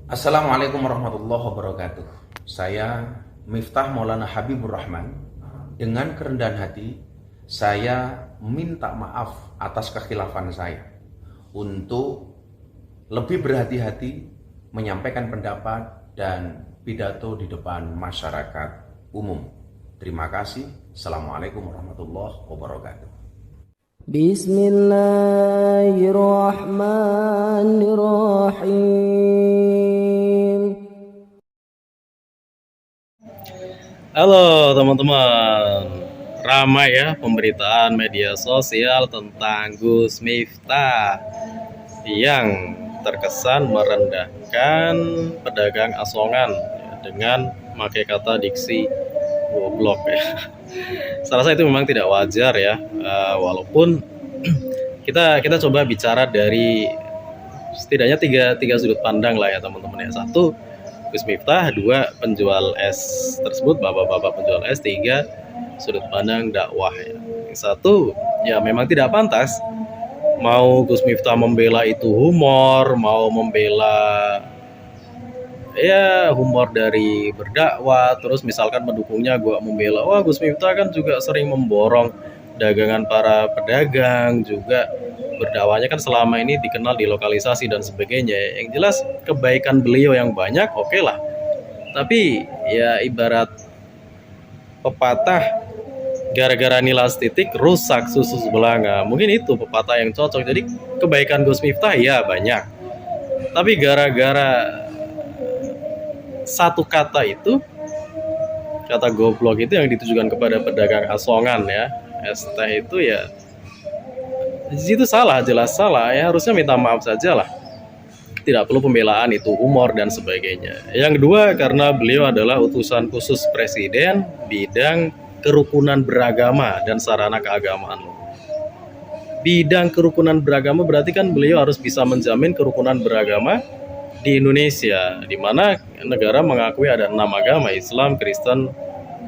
Assalamualaikum warahmatullahi wabarakatuh. Saya Miftah Maulana Habibur Rahman. Dengan kerendahan hati, saya minta maaf atas kekhilafan saya untuk lebih berhati-hati menyampaikan pendapat dan pidato di depan masyarakat umum. Terima kasih. Assalamualaikum warahmatullahi wabarakatuh. Bismillahirrahmanirrahim. Halo teman-teman, ramai ya pemberitaan media sosial tentang Gus Miftah yang terkesan merendahkan pedagang asongan ya, dengan memakai kata diksi goblok ya. Saya rasa itu memang tidak wajar ya, walaupun kita coba bicara dari setidaknya tiga sudut pandang lah ya teman-teman ya. Satu, Gus Miftah, dua, penjual es tersebut, bapak-bapak penjual es, tiga, sudut pandang dakwah ya. Yang satu, ya memang tidak pantas. Mau Gus Miftah membela itu humor, mau membela ya humor dari berdakwah, terus misalkan pendukungnya gua membela, wah Gus Miftah kan juga sering memborong dagangan para pedagang, juga berdakwahnya kan selama ini dikenal di lokalisasi dan sebagainya. Yang jelas kebaikan beliau yang banyak, oke lah. Tapi ya ibarat pepatah, gara-gara nilas titik rusak susu sebelanga. Mungkin itu pepatah yang cocok. Jadi kebaikan Gus Miftah ya banyak. Tapi gara-gara satu kata itu, kata goblok itu yang ditujukan kepada pedagang asongan ya, es teh itu ya, itu salah, jelas salah ya, harusnya minta maaf saja lah. Tidak perlu pembelaan, itu humor dan sebagainya. Yang kedua, karena beliau adalah utusan khusus presiden bidang kerukunan beragama dan sarana keagamaan. Bidang kerukunan beragama berarti kan beliau harus bisa menjamin kerukunan beragama di Indonesia, di mana negara mengakui ada 6 agama: Islam, Kristen,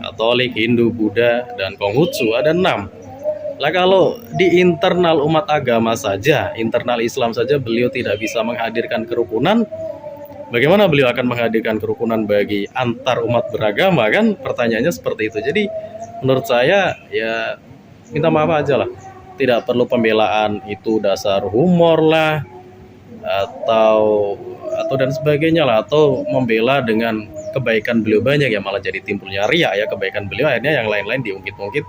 Katolik, Hindu, Buddha, dan Konghucu, ada 6. Lah kalau di internal umat agama saja, internal Islam saja beliau tidak bisa menghadirkan kerukunan, bagaimana beliau akan menghadirkan kerukunan bagi antar umat beragama, kan pertanyaannya seperti itu. Jadi menurut saya ya minta maaf aja lah. Tidak perlu pembelaan itu dasar humor lah, atau dan sebagainya lah, atau membela dengan kebaikan beliau banyak ya malah jadi timbulnya ria ya, kebaikan beliau akhirnya yang lain-lain diungkit-ungkit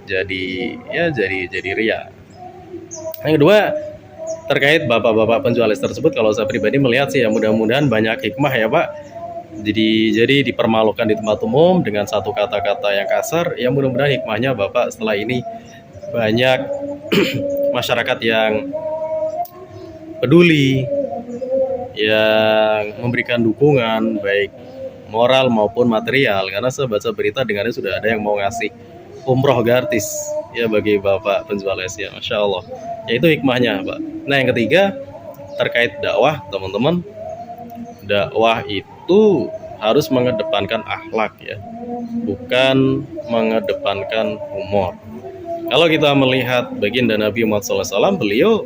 jadi ya jadi ria. Yang kedua, terkait bapak-bapak penjual es tersebut, kalau saya pribadi melihat sih ya mudah-mudahan banyak hikmah ya Pak. Jadi dipermalukan di tempat umum dengan satu kata-kata yang kasar, ya mudah-mudahan hikmahnya Bapak setelah ini banyak masyarakat yang peduli, yang memberikan dukungan baik moral maupun material, karena saya baca berita dengannya sudah ada yang mau ngasih umroh gratis ya bagi bapak penjual es ya, masya Allah ya, itu hikmahnya Pak. Nah yang ketiga, terkait dakwah teman-teman, dakwah itu harus mengedepankan akhlak ya, bukan mengedepankan humor. Kalau kita melihat baginda Nabi Muhammad SAW, beliau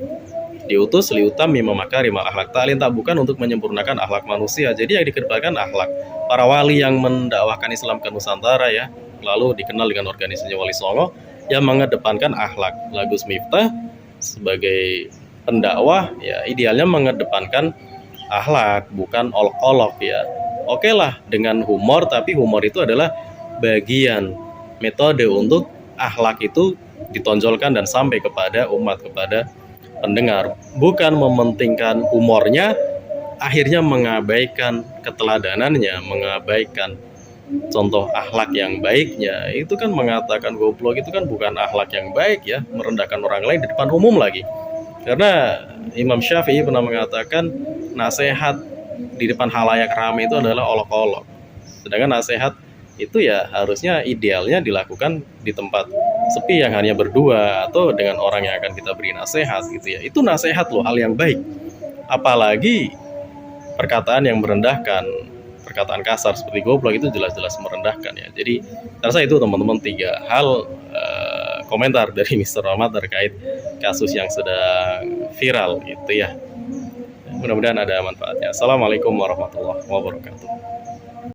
diutus liutami memakarimah akhlak, ta'lin tak bukan untuk menyempurnakan akhlak manusia. Jadi yang dikedepankan akhlak. Para wali yang mendakwahkan Islam ke Nusantara ya, lalu dikenal dengan organisasinya Wali Songo, yang mengedepankan akhlak. Gus Miftah sebagai pendakwah ya idealnya mengedepankan akhlak, bukan olok-olok ya. Oke lah dengan humor, tapi humor itu adalah bagian metode untuk akhlak itu ditonjolkan dan sampai kepada umat, kepada pendengar, bukan mementingkan humornya akhirnya mengabaikan keteladanannya, mengabaikan contoh akhlak yang baiknya. Itu kan mengatakan goblok itu kan bukan akhlak yang baik ya, merendahkan orang lain di depan umum lagi. Karena Imam Syafi'i pernah mengatakan nasihat di depan halayak ramai itu adalah olok-olok, sedangkan nasihat itu ya harusnya idealnya dilakukan di tempat sepi yang hanya berdua atau dengan orang yang akan kita beri nasihat gitu ya. Itu nasihat loh, hal yang baik. Apalagi perkataan yang merendahkan, perkataan kasar seperti goblok itu jelas-jelas merendahkan ya. Jadi saya rasa itu teman-teman tiga hal komentar dari Mr. Rahmat terkait kasus yang sedang viral gitu ya. Mudah-mudahan ada manfaatnya. Assalamualaikum warahmatullahi wabarakatuh.